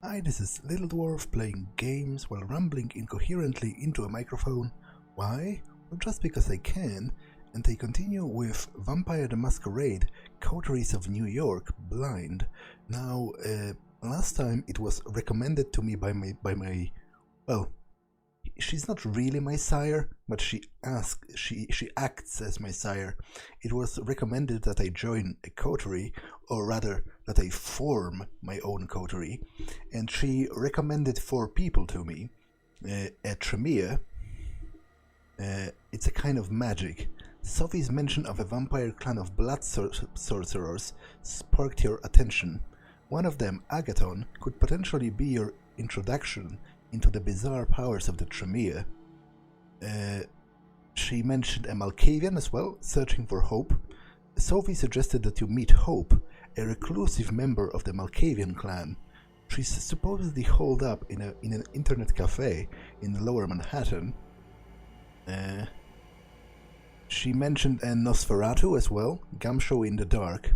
Hi, this is Little Dwarf playing games while rambling incoherently into a microphone. Why? Well, just because I can, and I continue with Vampire the Masquerade, Coteries of New York, Blind. Now, last time it was recommended to me by my well, she's not really my sire, but she acts as my sire. It was recommended that I join a coterie, or rather that I form my own coterie, and she recommended 4 people to me. A tremere. It's a kind of magic. Sophie's mention of a vampire clan of blood sorcerers sparked your attention. One of them, Agathon, could potentially be your introduction into the bizarre powers of the Tremere. She mentioned a Malkavian as well, searching for Hope. Sophie suggested that you meet Hope, a reclusive member of the Malkavian clan. She's supposedly holed up in an internet cafe in lower Manhattan. She mentioned a Nosferatu as well, Gumshoe in the dark.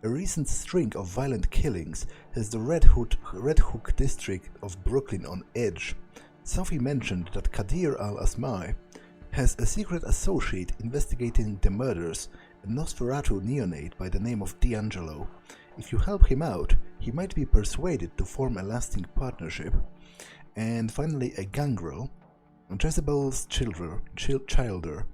A recent string of violent killings has the Red Hook district of Brooklyn on edge. Sophie mentioned that Kadir al-Asmai has a secret associate investigating the murders, a Nosferatu neonate by the name of D'Angelo. If you help him out, he might be persuaded to form a lasting partnership. And finally, a gangrel, Jezebel's childer.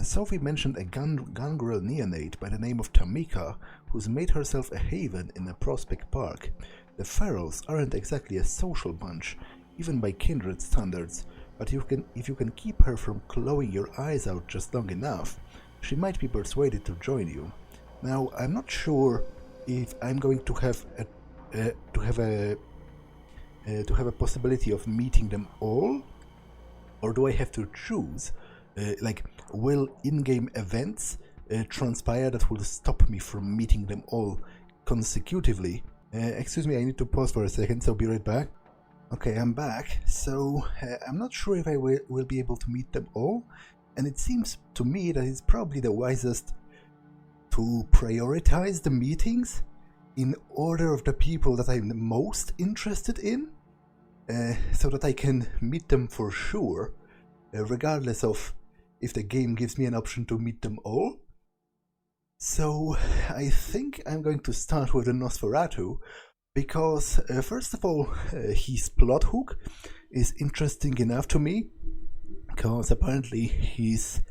Sophie mentioned a gangrel neonate by the name of Tamika, who's made herself a haven in a Prospect Park. The Ferals aren't exactly a social bunch, even by kindred standards, but if you can keep her from clawing your eyes out just long enough, she might be persuaded to join you. Now, I'm not sure if I'm going to have a possibility of meeting them all, or do I have to choose? Will in-game events transpire that will stop me from meeting them all consecutively? Excuse me, I need to pause for a second, so be right back. Okay, I'm back. So, I'm not sure if I will be able to meet them all, and it seems to me that it's probably the wisest to prioritize the meetings in order of the people that I'm the most interested in, so that I can meet them for sure, regardless of if the game gives me an option to meet them all. So I think I'm going to start with the Nosferatu, because first of all, his plot hook is interesting enough to me, because apparently he's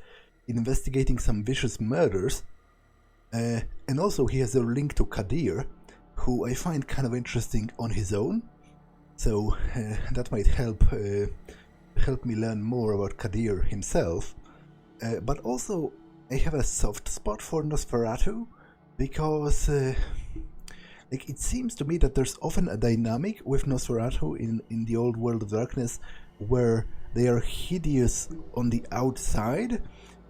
investigating some vicious murders, and also he has a link to Kadir, who I find kind of interesting on his own, so that might help me learn more about Kadir himself. But also, I have a soft spot for Nosferatu, because it seems to me that there's often a dynamic with Nosferatu in the old world of darkness where they are hideous on the outside,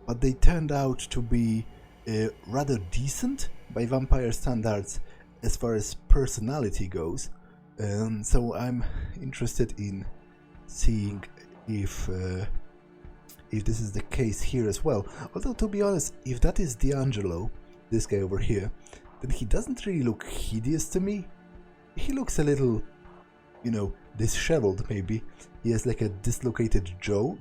but they turned out to be rather decent by vampire standards as far as personality goes. So I'm interested in seeing if this is the case here as well. Although, to be honest, if that is D'Angelo, this guy over here, then he doesn't really look hideous to me. He looks a little, disheveled maybe. He has like a dislocated jaw.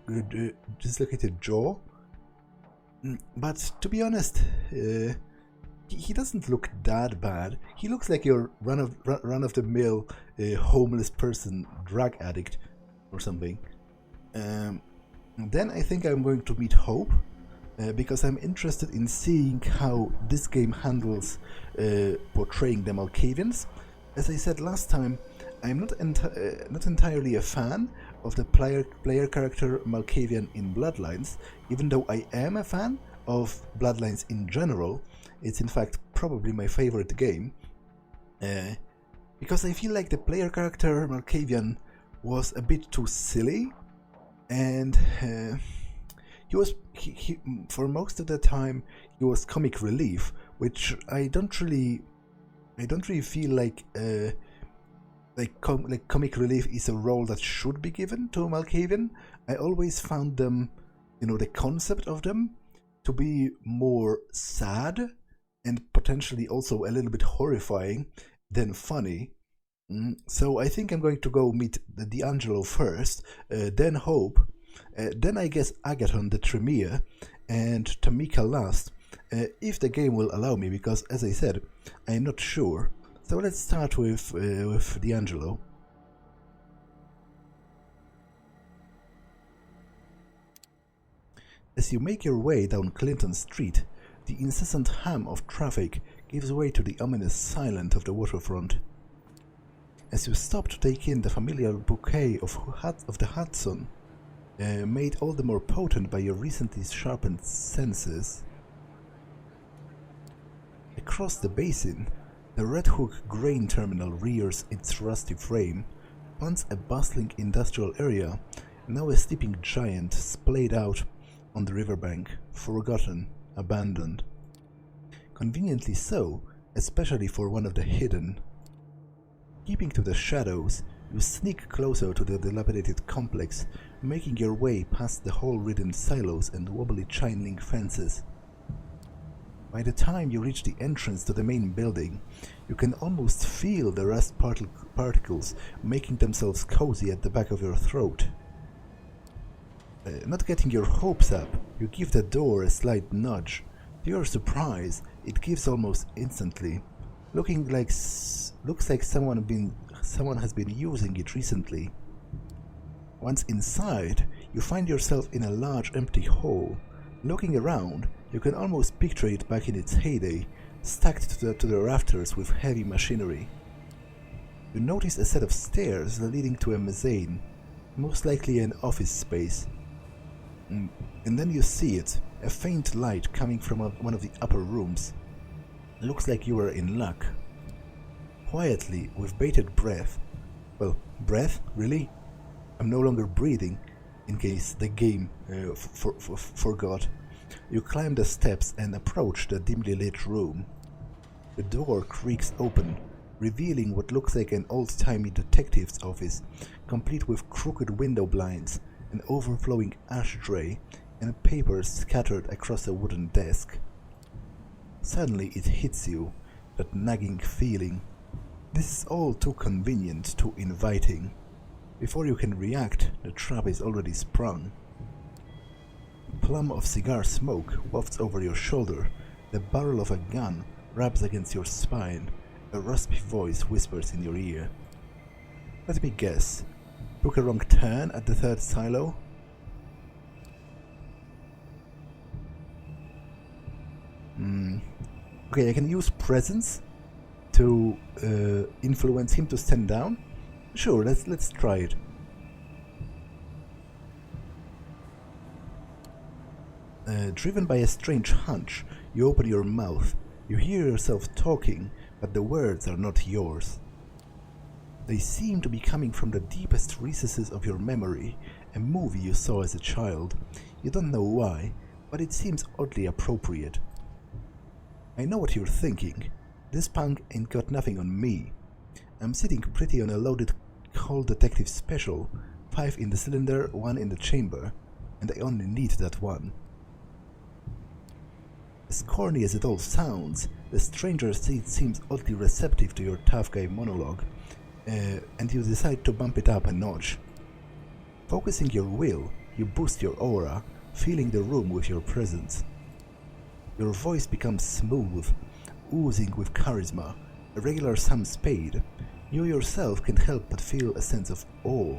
But to be honest, he doesn't look that bad. He looks like your run-of-the-mill homeless person, drug addict or something. Then I think I'm going to meet Hope, because I'm interested in seeing how this game handles portraying the Malkavians. As I said last time, I'm not entirely a fan of the player character Malkavian in Bloodlines, even though I am a fan of Bloodlines in general. It's in fact probably my favorite game, because I feel like the player character Malkavian was a bit too silly, and he for most of the time he was comic relief, which I don't really feel like comic relief is a role that should be given to a Malkavian. I always found them, the concept of them, to be more sad and potentially also a little bit horrifying than funny. So I think I'm going to go meet D'Angelo first, then Hope, then I guess Agathon the Tremere, and Tamika last, if the game will allow me, because as I said, I'm not sure. So let's start with D'Angelo. As you make your way down Clinton Street, the incessant hum of traffic gives way to the ominous silence of the waterfront. As you stop to take in the familiar bouquet of the Hudson, made all the more potent by your recently sharpened senses. Across the basin, the Red Hook grain terminal rears its rusty frame, once a bustling industrial area, now a sleeping giant splayed out on the riverbank, forgotten, abandoned. Conveniently so, especially for one of the hidden. Keeping to the shadows, you sneak closer to the dilapidated complex, making your way past the hole-ridden silos and wobbly chain-link fences. By the time you reach the entrance to the main building, you can almost feel the rust particles making themselves cozy at the back of your throat. Not getting your hopes up, you give the door a slight nudge. To your surprise, it gives almost instantly. Looks like someone has been using it recently. Once inside, you find yourself in a large empty hall. Looking around, you can almost picture it back in its heyday, stacked to the rafters with heavy machinery. You notice a set of stairs leading to a mezzanine, most likely an office space. And then you see it, a faint light coming from one of the upper rooms. Looks like you were in luck. Quietly, with bated breath. Well, breath? Really? I'm no longer breathing, in case the game forgot. You climb the steps and approach the dimly lit room. The door creaks open, revealing what looks like an old-timey detective's office, complete with crooked window blinds, an overflowing ashtray, and papers scattered across a wooden desk. Suddenly it hits you, that nagging feeling. This is all too convenient, too inviting. Before you can react, the trap is already sprung. A plum of cigar smoke wafts over your shoulder, the barrel of a gun rubs against your spine, a raspy voice whispers in your ear. Let me guess. Took a wrong turn at the third silo? Okay, I can use presence to influence him to stand down. Sure, let's try it. Driven by a strange hunch, you open your mouth. You hear yourself talking, but the words are not yours. They seem to be coming from the deepest recesses of your memory, a movie you saw as a child. You don't know why, but it seems oddly appropriate. I know what you're thinking. This punk ain't got nothing on me. I'm sitting pretty on a loaded cold detective special, 5 in the cylinder, 1 in the chamber, and I only need that one. As corny as it all sounds, the stranger seems oddly receptive to your tough guy monologue, and you decide to bump it up a notch. Focusing your will, you boost your aura, filling the room with your presence. Your voice becomes smooth, oozing with charisma, a regular Sam Spade. You yourself can't help but feel a sense of awe.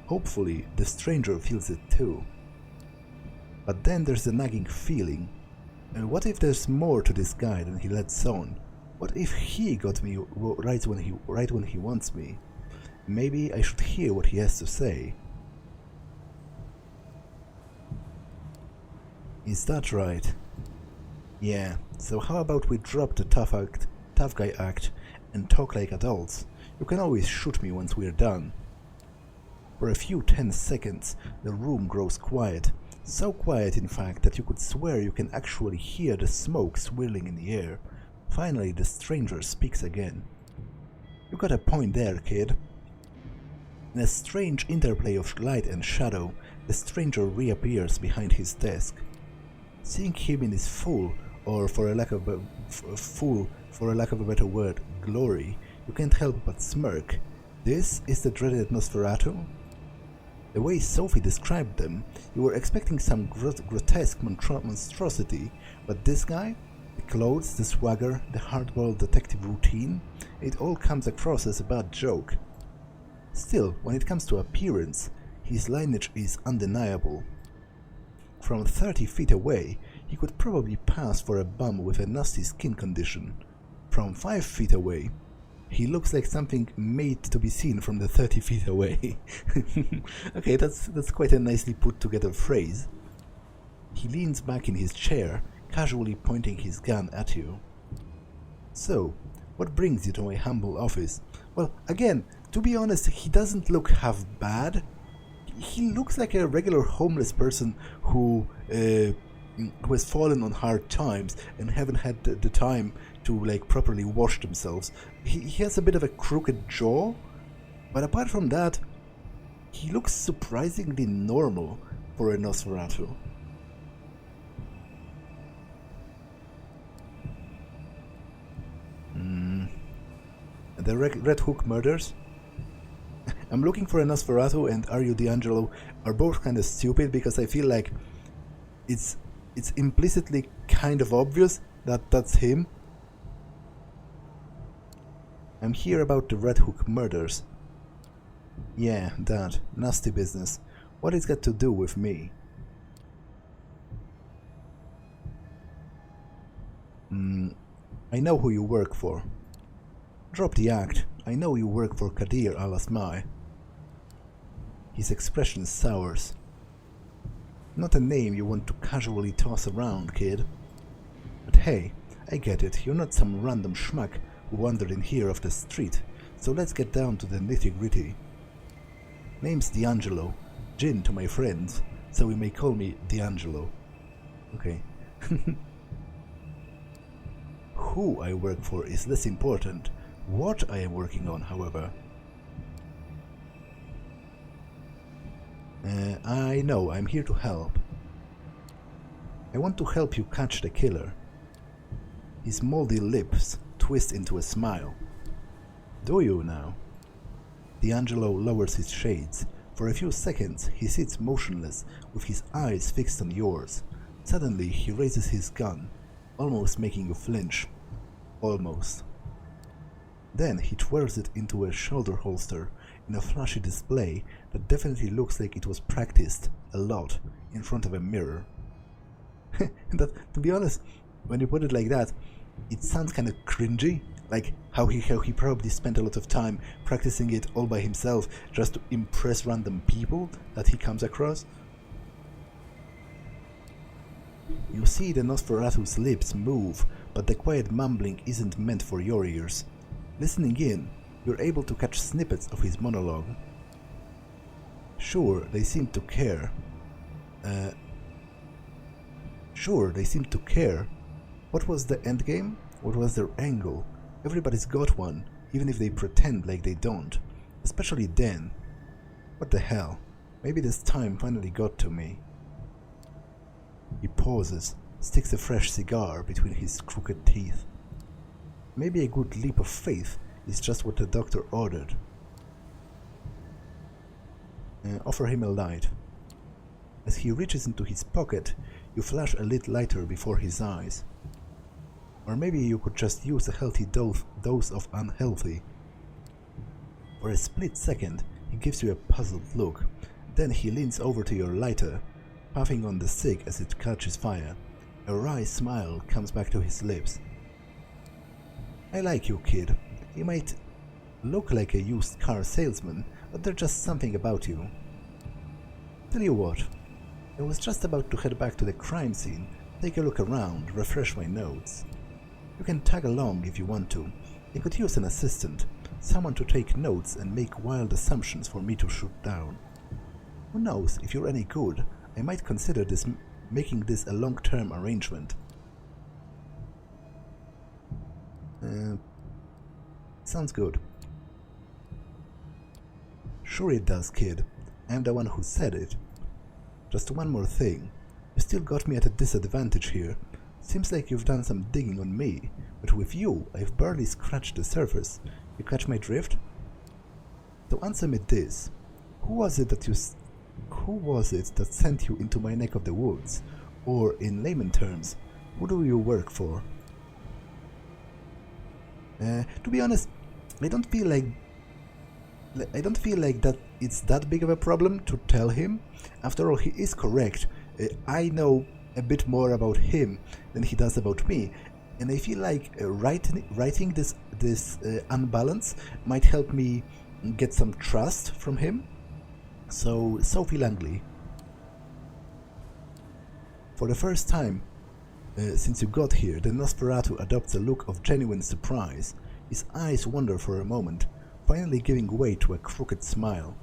Hopefully, the stranger feels it too. But then there's the nagging feeling. What if there's more to this guy than he lets on? What if he got me right when he wants me? Maybe I should hear what he has to say. Is that right? Yeah, so how about we drop the tough guy act and talk like adults? You can always shoot me once we're done. For a few tense seconds, the room grows quiet. So quiet, in fact, that you could swear you can actually hear the smoke swirling in the air. Finally, the stranger speaks again. You got a point there, kid. In a strange interplay of light and shadow, the stranger reappears behind his desk. Seeing him in his full, or for a lack of a better word, glory, you can't help but smirk, This is the dreaded Nosferatu? The way Sophie described them, you were expecting some grotesque monstrosity, but this guy, the clothes, the swagger, the hard-boiled detective routine, it all comes across as a bad joke. Still, when it comes to appearance, his lineage is undeniable. From 30 feet away, he could probably pass for a bum with a nasty skin condition. From 5 feet away, he looks like something made to be seen from the 30 feet away. Okay, that's quite a nicely put together phrase. He leans back in his chair, casually pointing his gun at you. So, what brings you to my humble office? Well, again, to be honest, he doesn't look half bad. He looks like a regular homeless person who has fallen on hard times and haven't had the time to like properly wash themselves. He has a bit of a crooked jaw, but apart from that, he looks surprisingly normal for a Nosferatu. The Red Hook murders? I'm looking for a Nosferatu and Are You D'Angelo are both kind of stupid because I feel like it's implicitly kind of obvious that that's him. I'm here about the Red Hook murders. Yeah, that. Nasty business. What it's got to do with me? I know who you work for. Drop the act. I know you work for Kadir al-Asmai. His expression sours. Not a name you want to casually toss around, kid. But hey, I get it, you're not some random schmuck who wandered in here off the street, so let's get down to the nitty-gritty. Name's D'Angelo, gin to my friends, so you may call me D'Angelo. Okay. Who I work for is less important. What I am working on, however. I know, I'm here to help. I want to help you catch the killer. His moldy lips twist into a smile. Do you now? D'Angelo lowers his shades. For a few seconds, he sits motionless, with his eyes fixed on yours. Suddenly, he raises his gun, almost making you flinch. Almost. Then he twirls it into a shoulder holster in a flashy display that definitely looks like it was practiced a lot in front of a mirror. To be honest, when you put it like that, it sounds kind of cringy, like how he probably spent a lot of time practicing it all by himself just to impress random people that he comes across. You see the Nosferatu's lips move, but the quiet mumbling isn't meant for your ears. Listening in, you're able to catch snippets of his monologue. Sure, they seem to care. What was the endgame? What was their angle? Everybody's got one, even if they pretend like they don't. Especially then. What the hell? Maybe this time finally got to me. He pauses, sticks a fresh cigar between his crooked teeth. Maybe a good leap of faith is just what the doctor ordered. Offer him a light. As he reaches into his pocket, you flash a lit lighter before his eyes. Or maybe you could just use a healthy dose of unhealthy. For a split second, he gives you a puzzled look. Then he leans over to your lighter, puffing on the cig as it catches fire. A wry smile comes back to his lips. I like you, kid. You might look like a used car salesman, but there's just something about you. Tell you what, I was just about to head back to the crime scene, take a look around, refresh my notes. You can tag along if you want to. I could use an assistant, someone to take notes and make wild assumptions for me to shoot down. Who knows, if you're any good, I might consider making this a long-term arrangement. Sounds good. Sure it does, kid. I'm the one who said it. Just one more thing. You still got me at a disadvantage here. Seems like you've done some digging on me, but with you, I've barely scratched the surface. You catch my drift? So answer me this. Who was it that sent you into my neck of the woods? Or, in layman terms, who do you work for? To be honest, I don't feel like that it's that big of a problem to tell him. After all, he is correct. I know a bit more about him than he does about me, and I feel like writing this unbalance might help me get some trust from him. So, Sophie Langley, for the first time since you got here, the Nosferatu adopts a look of genuine surprise. His eyes wander for a moment, finally giving way to a crooked smile.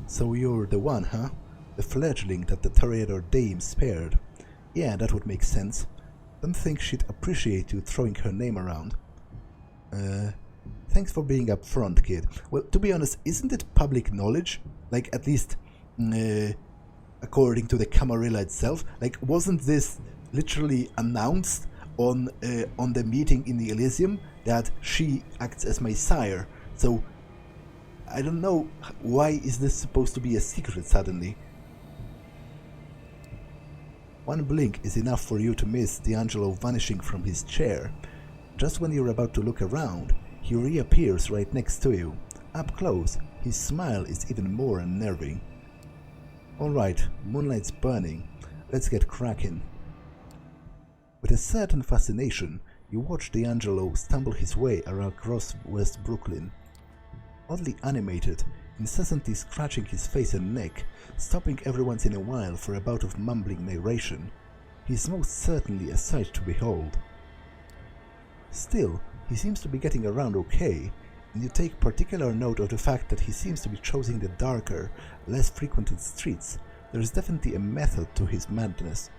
So you're the one, huh? The fledgling that the Toreador dame spared. Yeah, that would make sense. Don't think she'd appreciate you throwing her name around. Thanks for being upfront, kid. Well, to be honest, isn't it public knowledge? Like, at least, according to the Camarilla itself? Like, wasn't this literally announced on the meeting in the Elysium that she acts as my sire? So, I don't know, why is this supposed to be a secret suddenly? One blink is enough for you to miss D'Angelo vanishing from his chair. Just when you're about to look around, he reappears right next to you. Up close, his smile is even more unnerving. Alright, moonlight's burning. Let's get cracking. With a certain fascination, you watch D'Angelo stumble his way across West Brooklyn. Oddly animated, incessantly scratching his face and neck, stopping every once in a while for a bout of mumbling narration, he is most certainly a sight to behold. Still, he seems to be getting around okay, and you take particular note of the fact that he seems to be choosing the darker, less frequented streets. There is definitely a method to his madness.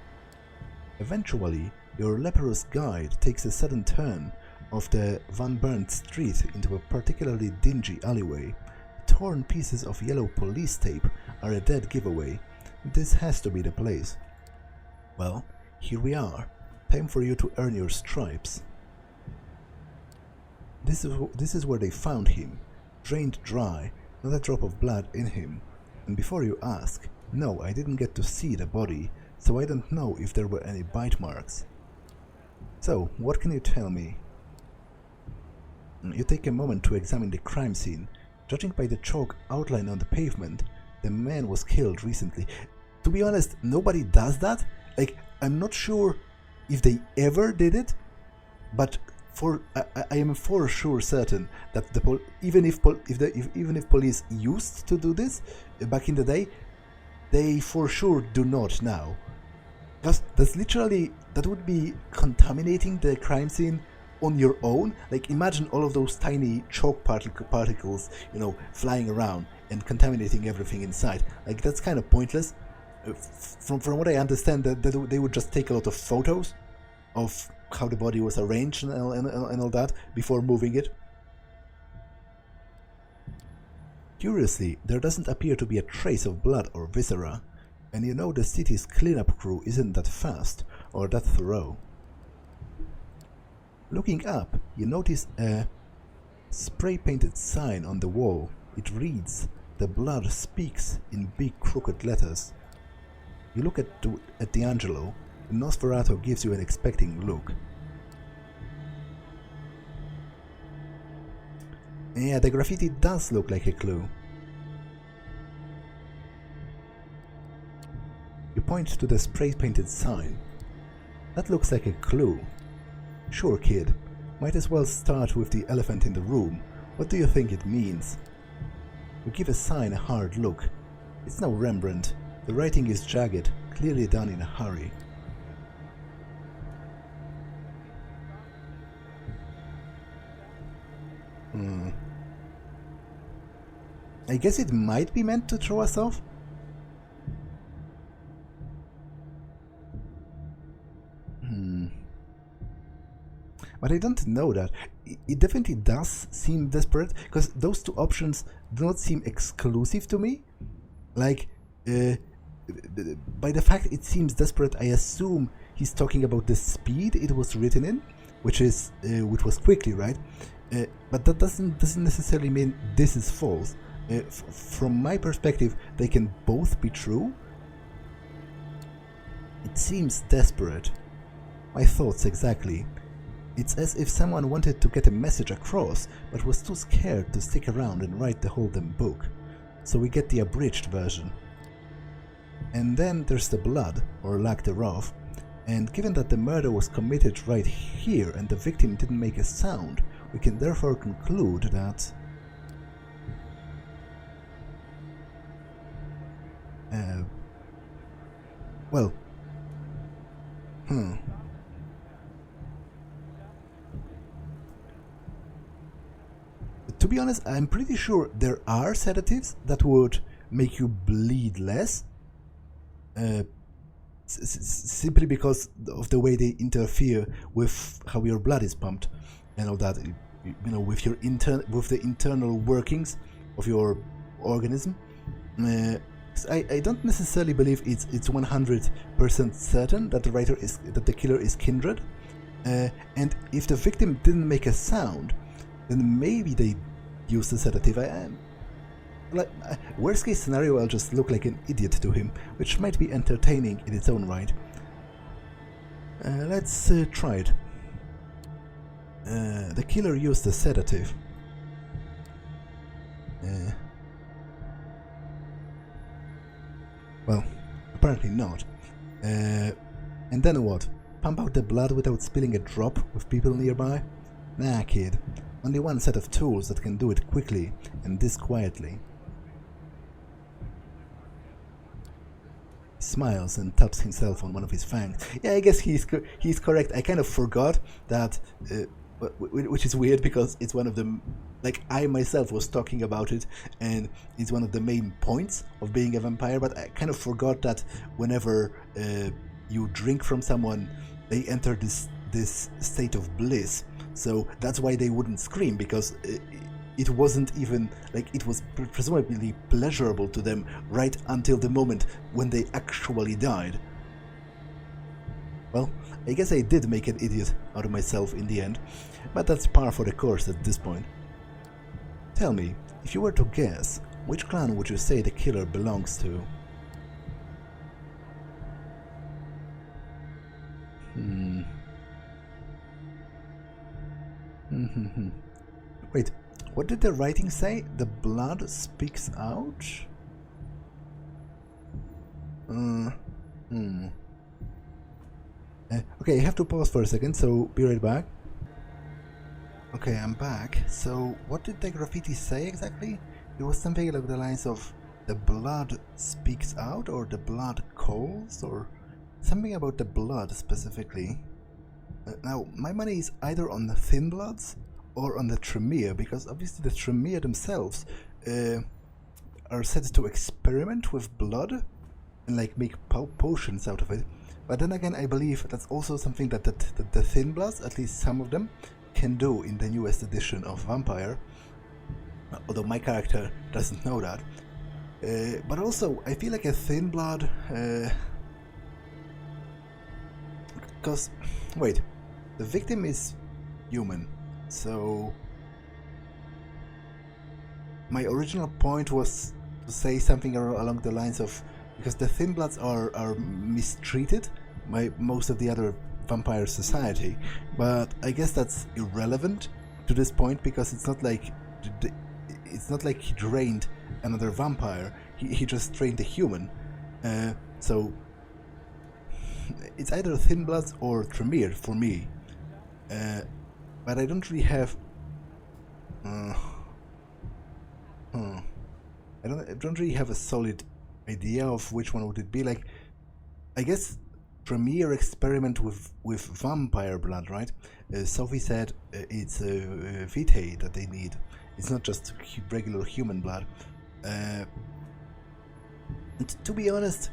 Eventually, your leprous guide takes a sudden turn off the Van Burnt Street into a particularly dingy alleyway. Torn pieces of yellow police tape are a dead giveaway. This has to be the place. Well, here we are. Time for you to earn your stripes. This is where they found him, drained dry, not a drop of blood in him. And before you ask, no, I didn't get to see the body, so I don't know if there were any bite marks. So, what can you tell me? You take a moment to examine the crime scene. Judging by the chalk outline on the pavement, the man was killed recently. To be honest, nobody does that. Like, I'm not sure if they ever did it, but I am for sure certain that even if police used to do this back in the day, they for sure do not now. That's literally, that would be contaminating the crime scene on your own. Like, imagine all of those tiny chalk particles, flying around and contaminating everything inside. Like, that's kind of pointless. From what I understand, that they would just take a lot of photos of how the body was arranged and all that before moving it. Curiously, there doesn't appear to be a trace of blood or viscera, and the city's cleanup crew isn't that fast or that thorough. Looking up, you notice a spray-painted sign on the wall. It reads, "The blood speaks," in big crooked letters. You look at D'Angelo, and Nosferatu gives you an expecting look. Yeah, the graffiti does look like a clue. You point to the spray-painted sign. That looks like a clue. Sure, kid. Might as well start with the elephant in the room. What do you think it means? You give a sign a hard look. It's no Rembrandt. The writing is jagged, clearly done in a hurry. I guess it might be meant to throw us off. But I don't know that. It definitely does seem desperate, because those two options do not seem exclusive to me. Like, by the fact it seems desperate, I assume he's talking about the speed it was written in, which was quickly, right? But that doesn't necessarily mean this is false. From my perspective, they can both be true. It seems desperate. My thoughts exactly. It's as if someone wanted to get a message across, but was too scared to stick around and write the whole damn book. So we get the abridged version. And then there's the blood, or lack thereof, and given that the murder was committed right here and the victim didn't make a sound, we can therefore conclude that... well... To be honest, I'm pretty sure there are sedatives that would make you bleed less, simply because of the way they interfere with how your blood is pumped and all that. You know, with the internal workings of your organism. I don't necessarily believe it's 100% certain that the killer is kindred, and if the victim didn't make a sound, then maybe they used a sedative. Worst case scenario, I'll just look like an idiot to him, which might be entertaining in its own right. Let's try it. The killer used a sedative. Well, apparently not. And then what? Pump out the blood without spilling a drop with people nearby? Nah, kid. Only one set of tools that can do it quickly, and this quietly. He smiles and taps himself on one of his fangs. Yeah, I guess he's correct. I kind of forgot that, which is weird because it's one of the... Like, I myself was talking about it, and it's one of the main points of being a vampire, but I kind of forgot that whenever you drink from someone, they enter this state of bliss. So that's why they wouldn't scream, because it wasn't even, like, it was presumably pleasurable to them right until the moment when they actually died. Well, I guess I did make an idiot out of myself in the end, but that's par for the course at this point. Tell me, if you were to guess, which clan would you say the killer belongs to? Wait, what did the writing say? The blood speaks out? Okay, I have to pause for a second, so be right back. Okay, I'm back. So, what did the graffiti say exactly? It was something along the lines of the blood speaks out, or the blood calls, or something about the blood specifically. Now, my money is either on the Thin Bloods or on the Tremere, because obviously the Tremere themselves are said to experiment with blood and like make potions out of it. But then again, I believe that's also something that the Thin Bloods, at least some of them, can do in the newest edition of Vampire, although my character doesn't know that. But also, I feel like a Thin Blood... because, wait, the victim is human, so... My original point was to say something along the lines of... Because the Thin Bloods are mistreated by most of the other vampire society, but I guess that's irrelevant to this point, because it's not like he drained another vampire, he just drained a human. So it's either Thin Bloods or Tremere for me, but I don't really have I don't really have a solid idea of which one would it be. Like, I guess Tremere experiment with vampire blood, right? Sophie said it's vitae that they need. It's not just regular human blood. And to be honest,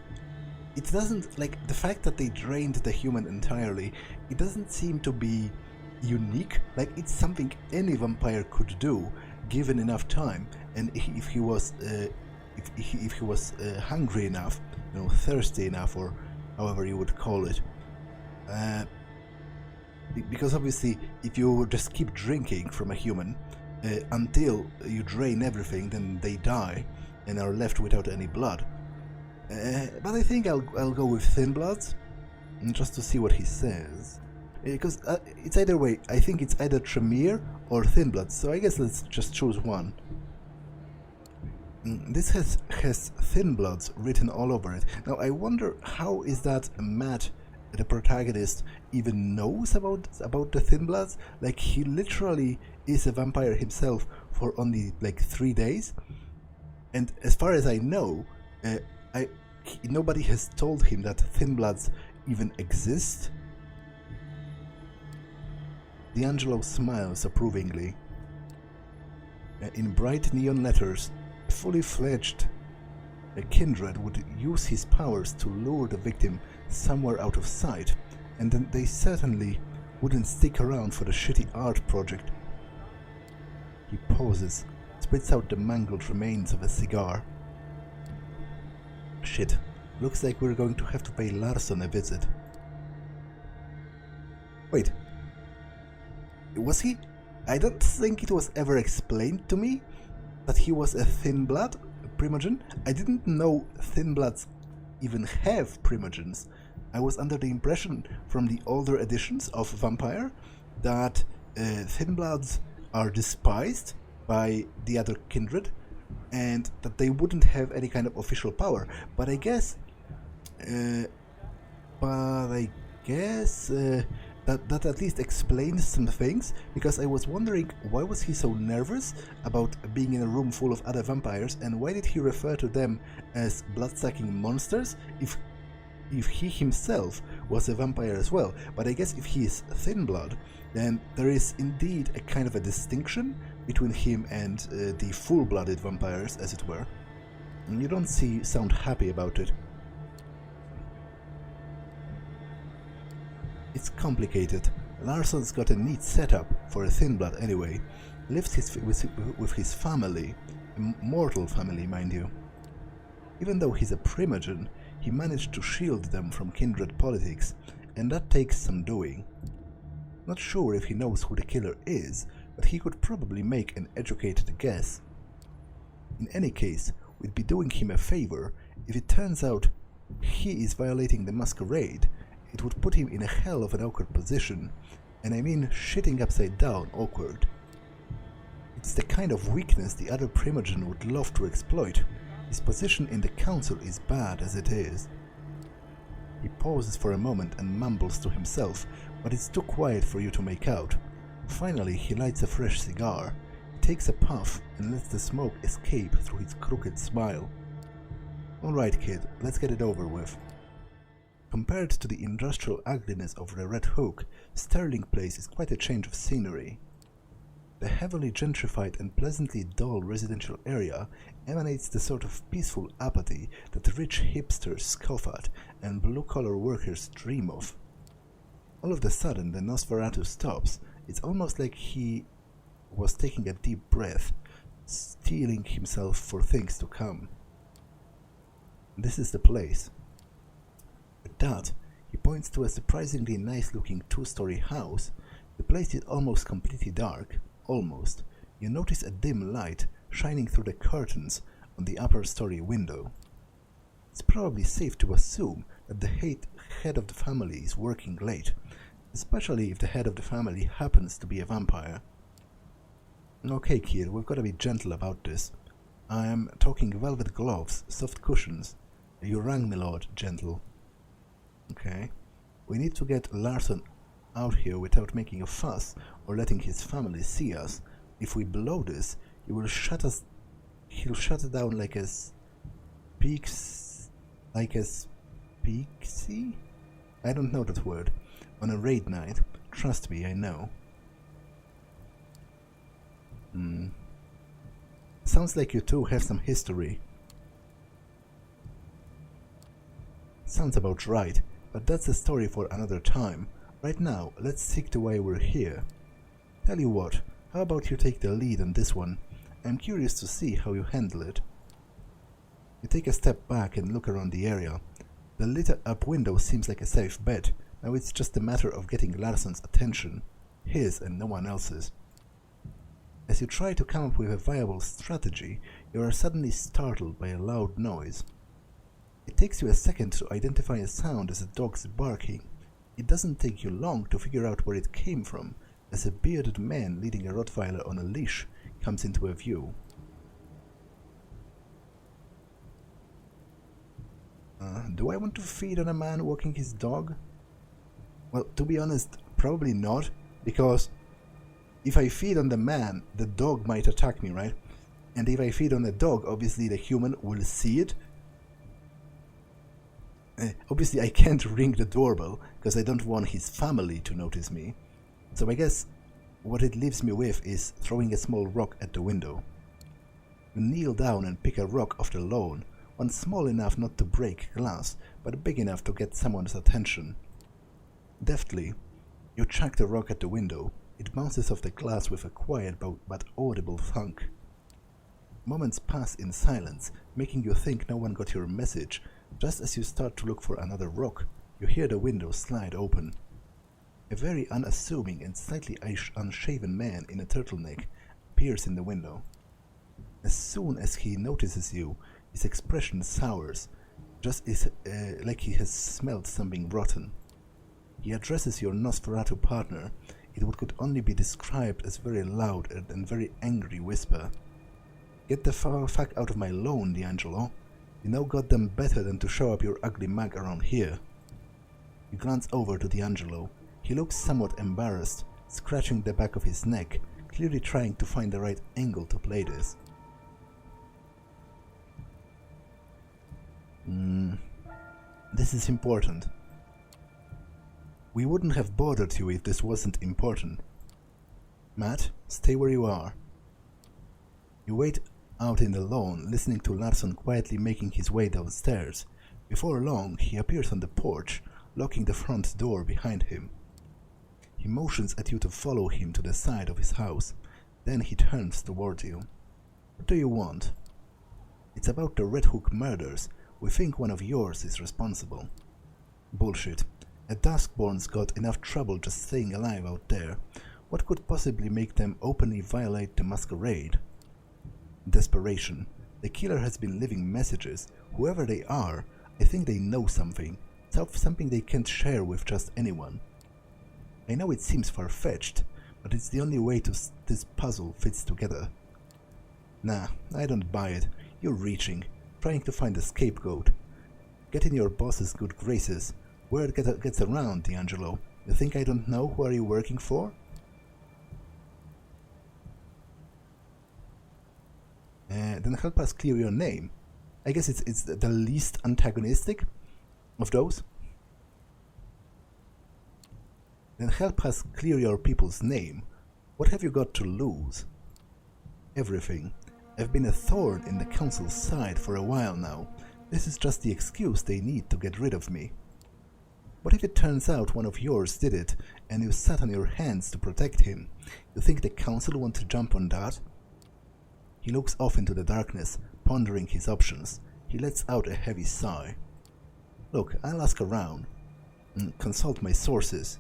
it doesn't, like, the fact that they drained the human entirely, it doesn't seem to be unique. Like, it's something any vampire could do given enough time, and if he was hungry enough, thirsty enough, or however you would call it. Because obviously, if you just keep drinking from a human, until you drain everything, then they die and are left without any blood. But I think I'll go with Thin Bloods, just to see what he says. Because it's either way, I think it's either Tremere or Thin Bloods, so I guess let's just choose one. This has Thin Bloods written all over it. Now I wonder how is that Matt, the protagonist, even knows about the Thin Bloods? Like, he literally is a vampire himself for only like 3 days, and as far as I know, nobody has told him that Thin Bloods even exist. D'Angelo smiles approvingly. In bright neon letters, a fully fledged kindred would use his powers to lure the victim somewhere out of sight, and then they certainly wouldn't stick around for the shitty art project. He pauses, spits out the mangled remains of a cigar. Shit, looks like we're going to have to pay Larson a visit. Wait, was he? I don't think it was ever explained to me that he was a Thin Blood Primogen. I didn't know Thin Bloods even have Primogens. I was under the impression from the older editions of Vampire that Thin Bloods are despised by the other kindred and that they wouldn't have any kind of official power. But I guess that at least explains some things, because I was wondering why was he so nervous about being in a room full of other vampires, and why did he refer to them as blood-sucking monsters if he himself was a vampire as well. But I guess if he is Thin Blood, then there is indeed a kind of a distinction between him and the full-blooded vampires, as it were. And you don't sound happy about it. It's complicated. Larson's got a neat setup for a Thin Blood anyway. Lives with his family, a mortal family, mind you. Even though he's a Primogen, he managed to shield them from kindred politics, and that takes some doing. Not sure if he knows who the killer is, but he could probably make an educated guess. In any case, we'd be doing him a favor if it turns out he is violating the Masquerade. It would put him in a hell of an awkward position, and I mean shitting upside down awkward. It's the kind of weakness the other Primogen would love to exploit. His position in the council is bad as it is. He pauses for a moment and mumbles to himself, but it's too quiet for you to make out. Finally, he lights a fresh cigar, takes a puff, and lets the smoke escape through his crooked smile. Alright, kid, let's get it over with. Compared to the industrial ugliness of the Red Hook, Sterling Place is quite a change of scenery. The heavily gentrified and pleasantly dull residential area emanates the sort of peaceful apathy that rich hipsters scoff at and blue-collar workers dream of. All of a sudden, the Nosferatu stops. It's almost like he was taking a deep breath, steeling himself for things to come. This is the place. At that, he points to a surprisingly nice-looking two-story house. The place is almost completely dark. Almost. You notice a dim light shining through the curtains on the upper story window. It's probably safe to assume that the head of the family is working late, especially if the head of the family happens to be a vampire. Okay, kid, we've got to be gentle about this. I'm talking velvet gloves, soft cushions. You rang me, Lord, gentle. Okay. We need to get Larson out here without making a fuss or letting his family see us. If we blow this, he'll shut us down like a speaksy? I don't know that word. On a raid night. Trust me, I know. Sounds like you two have some history. Sounds about right, but that's a story for another time. Right now, let's stick to why we're here. Tell you what, how about you take the lead on this one? I'm curious to see how you handle it. You take a step back and look around the area. The lit-up window seems like a safe bet. Now it's just a matter of getting Larson's attention. His and no one else's. As you try to come up with a viable strategy, you are suddenly startled by a loud noise. It takes you a second to identify a sound as a dog's barking. It doesn't take you long to figure out where it came from, as a bearded man leading a Rottweiler on a leash comes into view. Do I want to feed on a man walking his dog? Well, to be honest, probably not, because if I feed on the man, the dog might attack me, right? And if I feed on the dog, obviously the human will see it. Obviously I can't ring the doorbell, because I don't want his family to notice me. So I guess what it leaves me with is throwing a small rock at the window. You kneel down and pick a rock off the lawn, one small enough not to break glass, but big enough to get someone's attention. Deftly, you chuck the rock at the window. It bounces off the glass with a quiet but audible thunk. Moments pass in silence, making you think no one got your message. Just as you start to look for another rock, you hear the window slide open. A very unassuming and slightly unshaven man in a turtleneck appears in the window. As soon as he notices you, his expression sours, just like he has smelled something rotten. He addresses your Nosferatu partner in what could only be described as very loud and very angry whisper. "Get the fuck out of my lawn, D'Angelo. You know goddamn better than to show up your ugly mug around here." You glance over to D'Angelo. He looks somewhat embarrassed, scratching the back of his neck, clearly trying to find the right angle to play this. This is important. We wouldn't have bothered you if this wasn't important. Matt, stay where you are. You wait out in the lawn, listening to Larson quietly making his way downstairs. Before long, he appears on the porch, locking the front door behind him. He motions at you to follow him to the side of his house. Then he turns towards you. "What do you want?" "It's about the Red Hook murders. We think one of yours is responsible." "Bullshit. A Duskborn's got enough trouble just staying alive out there. What could possibly make them openly violate the Masquerade?" Desperation. "The killer has been leaving messages. Whoever they are, I think they know something. Something they can't share with just anyone. I know it seems far-fetched, but it's the only way this puzzle fits together." "Nah, I don't buy it. You're reaching, trying to find a scapegoat. Get in your boss's good graces. Word gets around, D'Angelo. You think I don't know who are you working for?" Then help us clear your name. I guess it's the least antagonistic of those. "Then help us clear your people's name. What have you got to lose?" "Everything. I've been a thorn in the council's side for a while now. This is just the excuse they need to get rid of me." "What if it turns out one of yours did it, and you sat on your hands to protect him? You think the council want to jump on that?" He looks off into the darkness, pondering his options. He lets out a heavy sigh. "Look, I'll ask around. Consult my sources.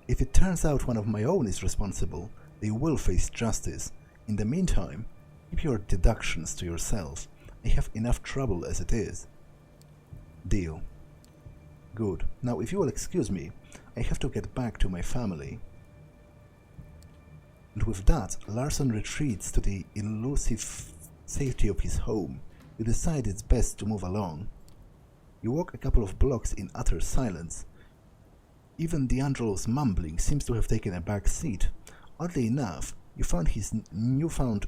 If it turns out one of my own is responsible, they will face justice. In the meantime, keep your deductions to yourself. I have enough trouble as it is." "Deal." "Good. Now, if you will excuse me, I have to get back to my family." And with that, Larson retreats to the elusive safety of his home. You decide it's best to move along. You walk a couple of blocks in utter silence. Even D'Angelo's mumbling seems to have taken a back seat. Oddly enough, you found his newfound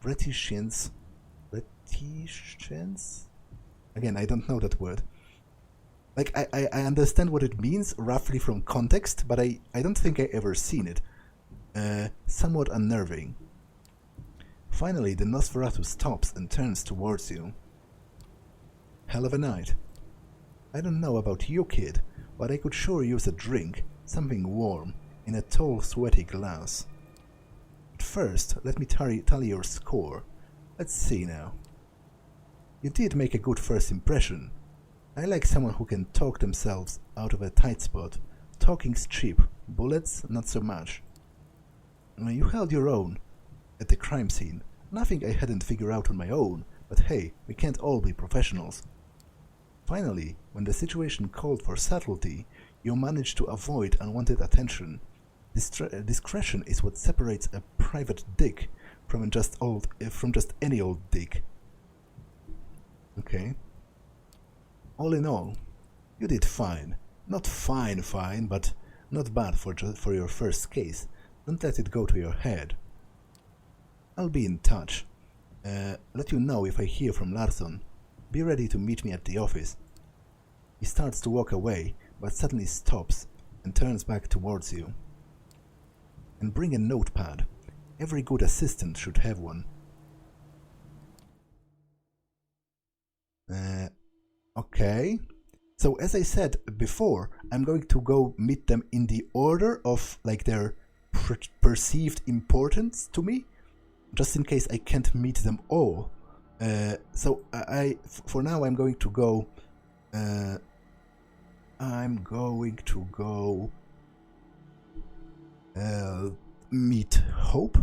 reticence? Again, I don't know that word. Like, I understand what it means roughly from context, but I don't think I ever seen it. Somewhat unnerving. Finally, the Nosferatu stops and turns towards you. "Hell of a night. I don't know about you, kid, but I could sure use a drink, something warm, in a tall, sweaty glass. But first, let me tally your score. Let's see now. You did make a good first impression. I like someone who can talk themselves out of a tight spot. Talking's cheap, bullets not so much." You held your own at the crime scene. Nothing I hadn't figured out on my own, but hey, we can't all be professionals. Finally, when the situation called for subtlety, you managed to avoid unwanted attention. Discretion is what separates a private dick from just any old dick. Okay. All in all, you did fine. Not fine, but not bad for your first case. Don't let it go to your head. I'll be in touch. Let you know if I hear from Larson. Be ready to meet me at the office. He starts to walk away, but suddenly stops and turns back towards you. And bring a notepad. Every good assistant should have one. Okay. So as I said before, I'm going to go meet them in the order of like their perceived importance to me, just in case I can't meet them all. So for now I'm going to go. Meet Hope,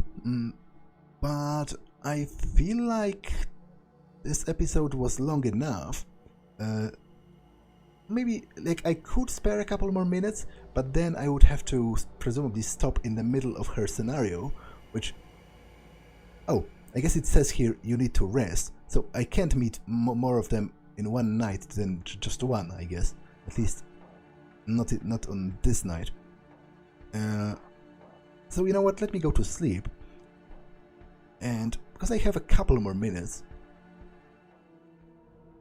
but I feel like this episode was long enough. Maybe like I could spare a couple more minutes, but then I would have to presumably stop in the middle of her scenario, which... Oh, I guess it says here you need to rest, so I can't meet more of them in one night than just one, I guess. At least not on this night. So you know what, let me go to sleep. And because I have a couple more minutes,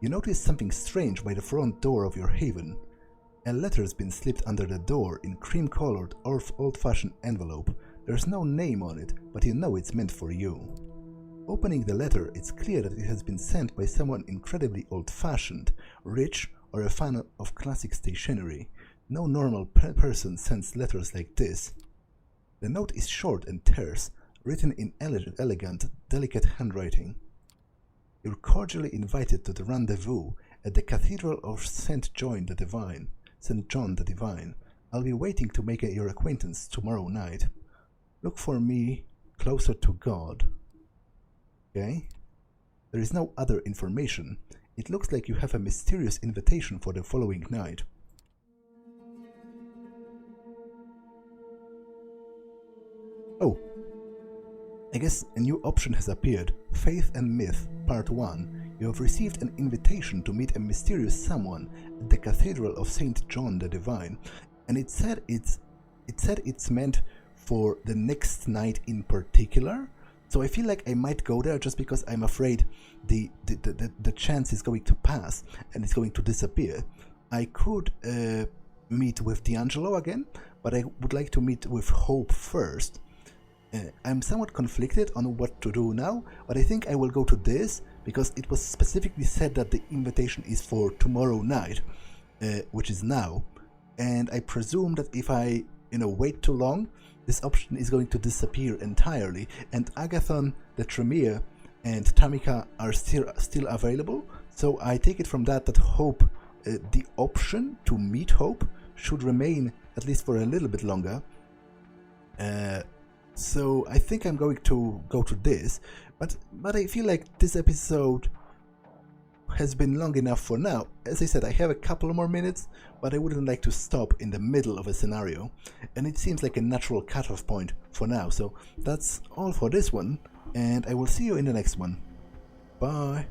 you notice something strange by the front door of your haven. A letter's been slipped under the door in cream-colored, old-fashioned envelope. There's no name on it, but you know it's meant for you. Opening the letter, it's clear that it has been sent by someone incredibly old-fashioned, rich, or a fan of classic stationery. No normal person sends letters like this. The note is short and terse, written in elegant, delicate handwriting. You're cordially invited to the rendezvous at the Cathedral of St. John the Divine. I'll be waiting to make your acquaintance tomorrow night. Look for me closer to God. Okay? There is no other information. It looks like you have a mysterious invitation for the following night. Oh, I guess a new option has appeared. Faith and Myth, Part 1. You have received an invitation to meet a mysterious someone at the Cathedral of St. John the Divine, and it said it's meant for the next night in particular. So I feel like I might go there just because I'm afraid the chance is going to pass and it's going to disappear. I could meet with D'Angelo again, but I would like to meet with Hope first. I'm somewhat conflicted on what to do now, but I think I will go to this because it was specifically said that the invitation is for tomorrow night, which is now, and I presume that if I wait too long, this option is going to disappear entirely, and Agathon, the Tremere, and Tamika are still available. So I take it from that Hope, the option to meet Hope, should remain at least for a little bit longer. So I think I'm going to go to this, but I feel like this episode has been long enough for now. As I said, I have a couple more minutes, but I wouldn't like to stop in the middle of a scenario, and it seems like a natural cutoff point for now. So that's all for this one, and I will see you in the next one. Bye!